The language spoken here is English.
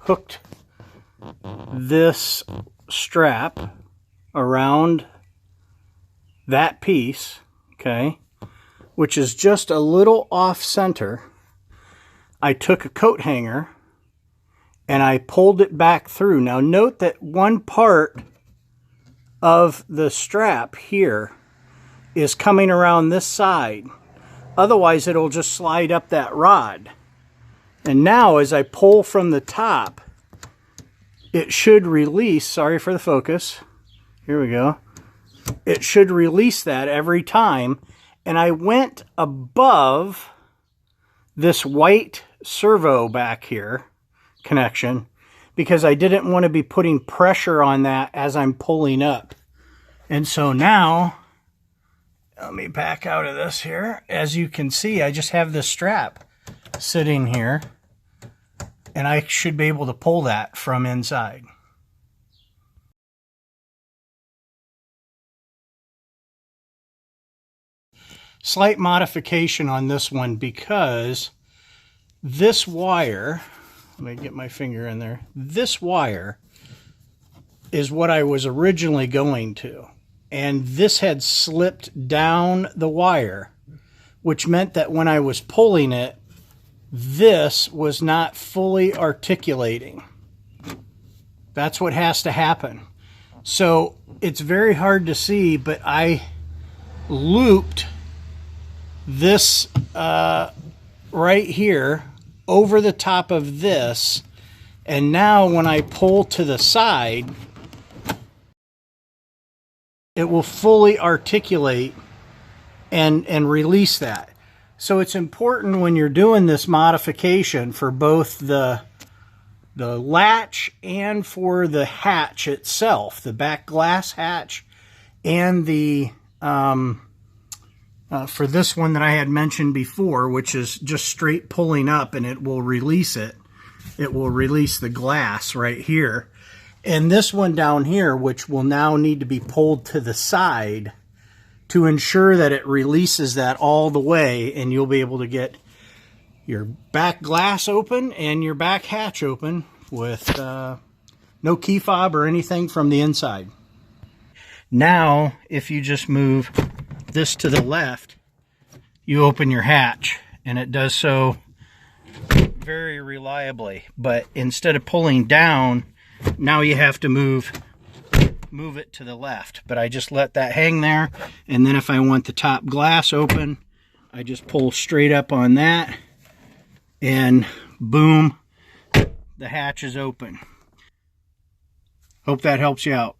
hooked this strap around that piece, okay, which is just a little off center. I took a coat hanger and I pulled it back through. Now note that one part of the strap here is coming around this side. Otherwise it'll just slide up that rod. And now as I pull from the top, it should release, sorry for the focus, here we go. It should release that every time. And I went above this white servo back here connection because I didn't want to be putting pressure on that as I'm pulling up. And so now, let me back out of this here. As you can see, I just have this strap sitting here and I should be able to pull that from inside. Slight modification on this one because this wire, let me get my finger in there, this wire is what I was originally going to. And this had slipped down the wire, which meant that when I was pulling it, this was not fully articulating. That's what has to happen. So it's very hard to see, but I looped this right here over the top of this, and now when I pull to the side, it will fully articulate and release that. So it's important when you're doing this modification for both the latch and for the hatch itself, the back glass hatch, and the for this one that I had mentioned before, which is just straight pulling up and it will release it. It will release the glass right here. And this one down here, which will now need to be pulled to the side to ensure that it releases that all the way, and you'll be able to get your back glass open and your back hatch open with no key fob or anything from the inside. Now, if you just move this to the left, you open your hatch, and it does so very reliably. But instead of pulling down, now you have to move it to the left. But I just let that hang there, and then if I want the top glass open, I just pull straight up on that, and boom, the hatch is open. Hope that helps you out.